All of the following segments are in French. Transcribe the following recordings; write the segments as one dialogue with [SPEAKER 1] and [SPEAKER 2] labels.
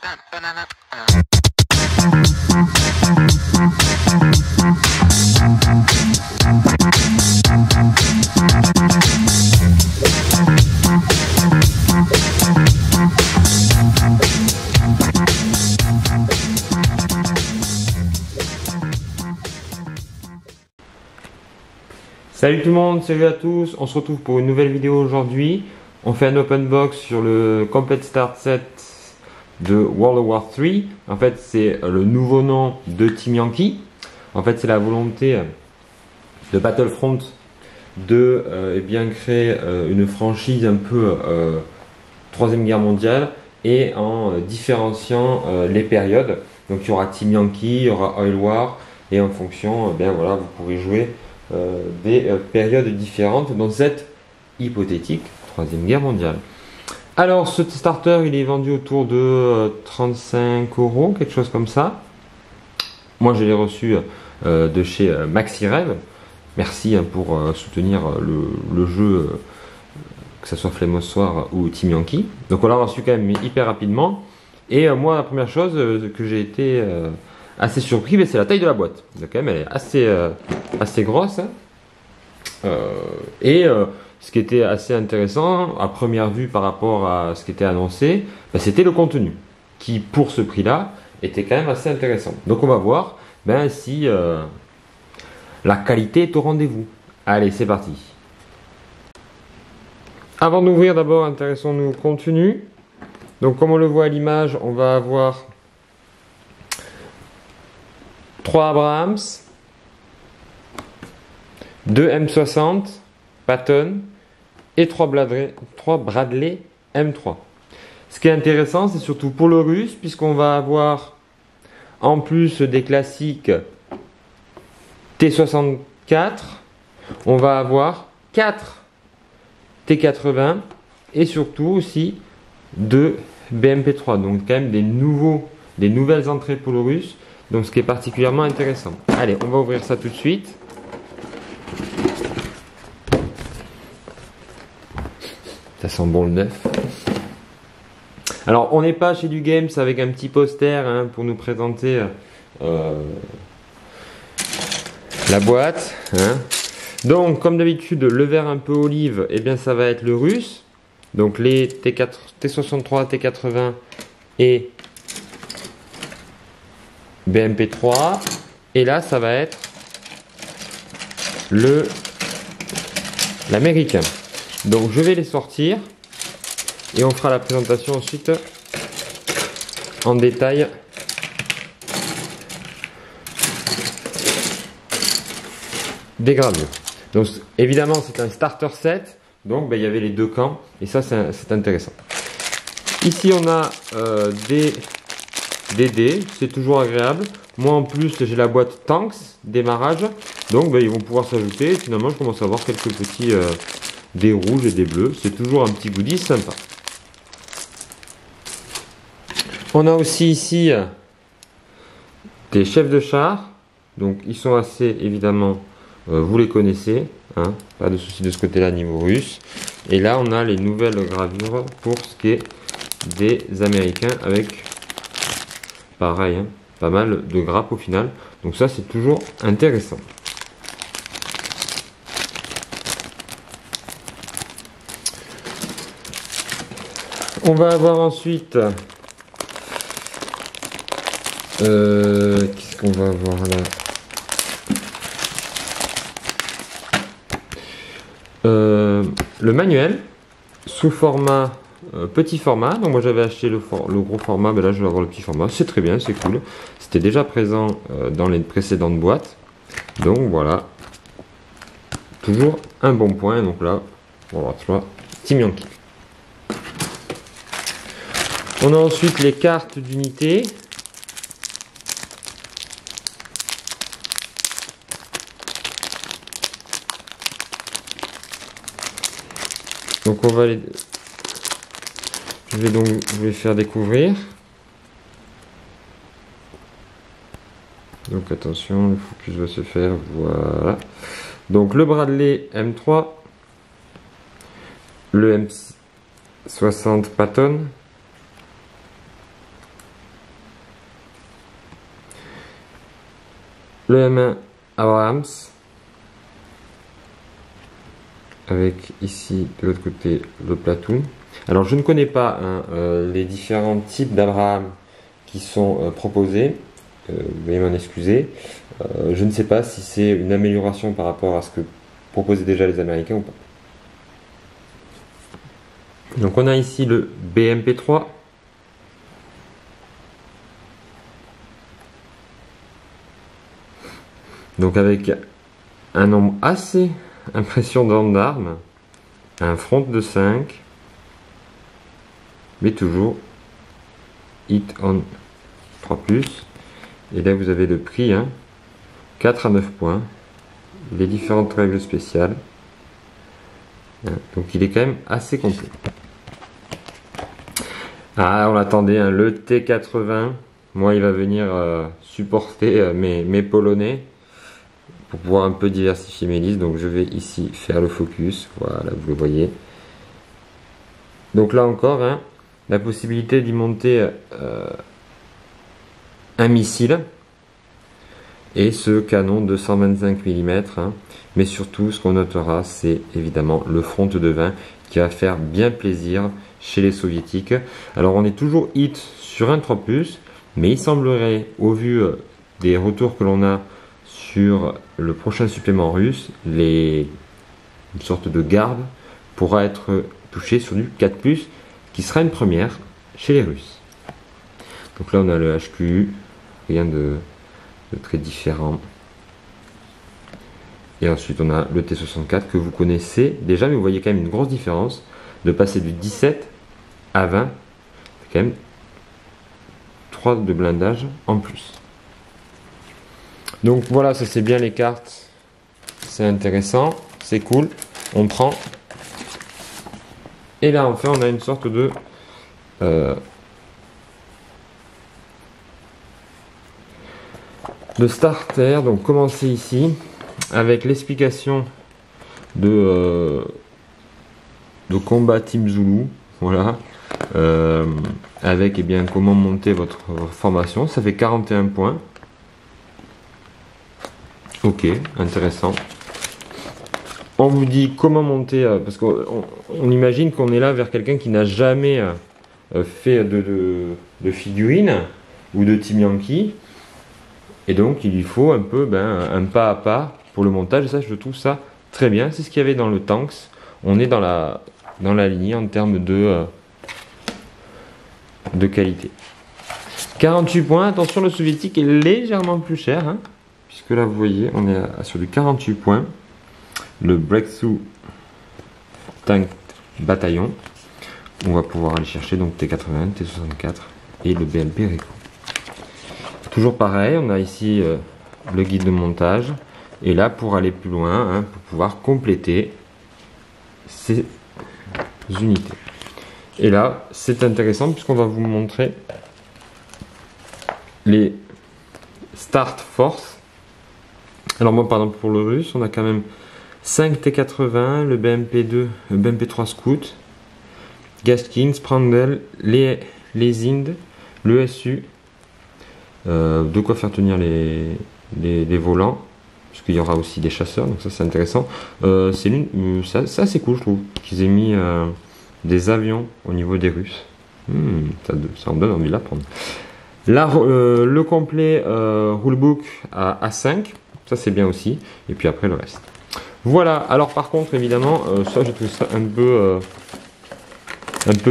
[SPEAKER 1] Salut tout le monde, salut à tous, on se retrouve pour une nouvelle vidéo aujourd'hui. On fait un open box sur le Complete Start Set de World of War 3. En fait, c'est le nouveau nom de Team Yankee. En fait, c'est la volonté de Battlefront de bien créer une franchise un peu Troisième Guerre mondiale et en différenciant les périodes. Donc il y aura Team Yankee, il y aura Oil War et en fonction, bien voilà, vous pourrez jouer des périodes différentes dans cette hypothétique Troisième Guerre mondiale. Alors ce starter il est vendu autour de 35 €, quelque chose comme ça. Moi je l'ai reçu de chez MaxiRev. Merci pour soutenir le jeu, que ce soit Flame of War ou Team Yankee. Donc on l'a reçu quand même hyper rapidement. Et moi la première chose que j'ai été assez surpris, c'est la taille de la boîte. Donc quand même elle est assez grosse. Ce qui était assez intéressant à première vue par rapport à ce qui était annoncé, c'était le contenu qui pour ce prix là était quand même assez intéressant. Donc on va voir si la qualité est au rendez-vous. Allez, c'est parti. Avant d'ouvrir, d'abord intéressons-nous au contenu. Donc comme on le voit à l'image, on va avoir 3 Abrams, 2 M60 Patton et 3 Bradley M3. Ce qui est intéressant, c'est surtout pour le russe, puisqu'on va avoir en plus des classiques T64, on va avoir 4 T80 et surtout aussi 2 BMP3. Donc quand même des nouvelles entrées pour le russe. Donc ce qui est particulièrement intéressant. Allez, on va ouvrir ça tout de suite. Ça sent bon le neuf. Alors on n'est pas chez du Games avec un petit poster pour nous présenter la boîte. Donc comme d'habitude le vert un peu olive, ça va être le russe. Donc les T63, T80 et BMP3. Et là ça va être l'américain. Donc je vais les sortir et on fera la présentation ensuite en détail. Des gravures. Donc évidemment c'est un starter set, donc il y avait les deux camps et ça c'est intéressant. Ici on a des dés, c'est toujours agréable. Moi en plus j'ai la boîte Tanks démarrage, donc ils vont pouvoir s'ajouter. Et finalement je commence à avoir quelques petits des rouges et des bleus, c'est toujours un petit goodies sympa. On a aussi ici des chefs de char, donc ils sont assez évidemment, vous les connaissez, pas de souci de ce côté là niveau russe. Et là on a les nouvelles gravures pour ce qui est des américains avec pareil, pas mal de grappes au final, donc ça c'est toujours intéressant. On va avoir ensuite, qu'est-ce qu'on va avoir là? Le manuel sous format petit format. Donc moi j'avais acheté le gros format, mais là je vais avoir le petit format. C'est très bien, c'est cool. C'était déjà présent dans les précédentes boîtes. Donc voilà, toujours un bon point. Donc là, on va voir Team Yankee. On a ensuite les cartes d'unité. Donc on va les... Je vais faire découvrir. Donc attention, le focus va se faire, voilà. Donc le Bradley M3, le M60 Patton, le M1 Abrams, avec ici de l'autre côté le Platoon. Alors je ne connais pas les différents types d'Abraham qui sont proposés, veuillez m'en excuser. Je ne sais pas si c'est une amélioration par rapport à ce que proposaient déjà les Américains ou pas. Donc on a ici le BMP3. Donc avec un nombre assez impressionnant d'armes, un front de 5, mais toujours hit on 3+. Et là vous avez le prix, 4 à 9 points, les différentes règles spéciales. Donc il est quand même assez complet. Ah, on attendait le T80. Moi il va venir supporter mes Polonais pour pouvoir un peu diversifier mes listes. Donc je vais ici faire le focus. Voilà, vous le voyez. Donc là encore, la possibilité d'y monter un missile et ce canon de 125 mm. Mais surtout, ce qu'on notera, c'est évidemment le front de 20 qui va faire bien plaisir chez les soviétiques. Alors on est toujours hit sur un 3+, mais il semblerait, au vu des retours que l'on a sur le prochain supplément russe, une sorte de garde pourra être touché sur du 4+, qui sera une première chez les Russes. Donc là on a le HQ, rien de très différent. Et ensuite on a le T64 que vous connaissez déjà, mais vous voyez quand même une grosse différence de passer du 17 à 20. C'est quand même 3 de blindage en plus. Donc voilà, ça c'est bien les cartes. C'est intéressant, c'est cool. On prend. Et là enfin on a une sorte de starter. Donc commencer ici avec l'explication de combat Team Zulu, voilà, avec bien comment monter votre formation. Ça fait 41 points. Ok, intéressant. On vous dit comment monter, parce qu'on imagine qu'on est là vers quelqu'un qui n'a jamais fait de figurines ou de Team Yankee, et donc il lui faut un peu un pas à pas pour le montage. Et ça, je trouve ça très bien. C'est ce qu'il y avait dans le Tanks. On est dans la lignée en termes de qualité. 48 points. Attention, le soviétique est légèrement plus cher, puisque là vous voyez on est sur du 48 points. Le Breakthrough Tank Bataillon, on va pouvoir aller chercher donc T80, T64 et le BMP Rico. Toujours pareil, on a ici le guide de montage, et là pour aller plus loin, pour pouvoir compléter ces unités. Et là c'est intéressant puisqu'on va vous montrer les Start Force. Alors moi par exemple pour le russe, on a quand même 5 T80, le BMP2, le BMP3 Scout, Gaskin, Sprandel, les Ind, le SU, de quoi faire tenir les volants, puisqu'il y aura aussi des chasseurs, donc ça c'est intéressant. Ça c'est cool, je trouve, qu'ils aient mis des avions au niveau des Russes. Ça me donne envie de l'apprendre. Là, le complet rulebook à A5, ça c'est bien aussi, et puis après le reste. Voilà, alors par contre évidemment, ça je trouve ça un peu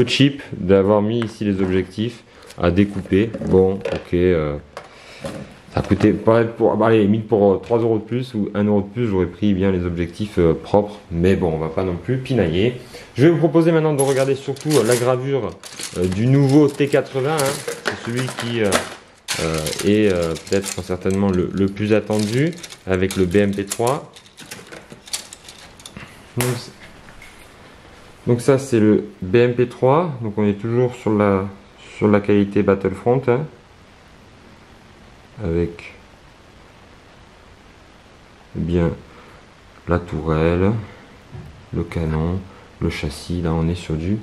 [SPEAKER 1] cheap d'avoir mis ici les objectifs à découper. Bon, ok, ça coûtait pour 3 € de plus ou 1 € de plus, j'aurais pris bien les objectifs propres, mais bon, on va pas non plus pinailler. Je vais vous proposer maintenant de regarder surtout la gravure du nouveau T80, c'est celui qui est peut-être certainement le plus attendu avec le BMP3. Donc ça c'est le BMP3, donc on est toujours sur la qualité Battlefront, avec bien la tourelle, le canon, le châssis. Là on est sur du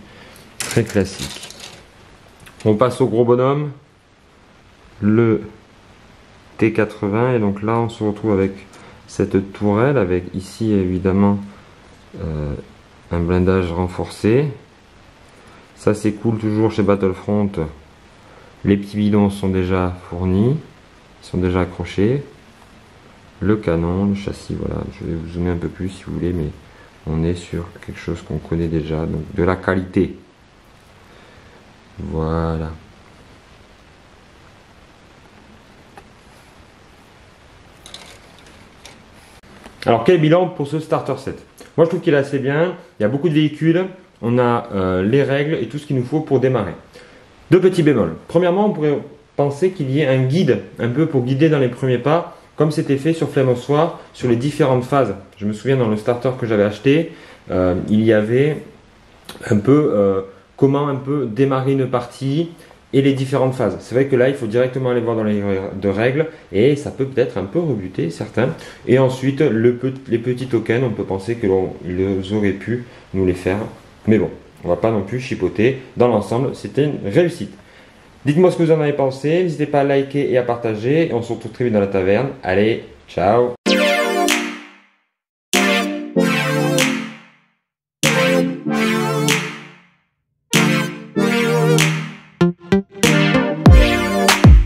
[SPEAKER 1] très classique. On passe au gros bonhomme, le T80 et donc là on se retrouve avec cette tourelle avec ici évidemment un blindage renforcé. Ça c'est cool, toujours chez Battlefront, les petits bidons sont déjà fournis, ils sont déjà accrochés. Le canon, le châssis, voilà, je vais vous zoomer un peu plus si vous voulez, mais on est sur quelque chose qu'on connaît déjà, donc de la qualité. Voilà. Alors quel bilan pour ce starter set? Moi je trouve qu'il est assez bien, il y a beaucoup de véhicules, on a les règles et tout ce qu'il nous faut pour démarrer. Deux petits bémols. Premièrement, on pourrait penser qu'il y ait un guide, un peu pour guider dans les premiers pas, comme c'était fait sur Flame of War, sur les différentes phases. Je me souviens dans le starter que j'avais acheté, il y avait un peu comment un peu démarrer une partie et les différentes phases. C'est vrai que là, il faut directement aller voir dans les de règles et ça peut peut-être un peu rebuter certains. Et ensuite, les petits tokens, on peut penser qu'ils auraient pu nous les faire. Mais bon, on va pas non plus chipoter. Dans l'ensemble, c'était une réussite. Dites-moi ce que vous en avez pensé. N'hésitez pas à liker et à partager. Et on se retrouve très vite dans la taverne. Allez, ciao!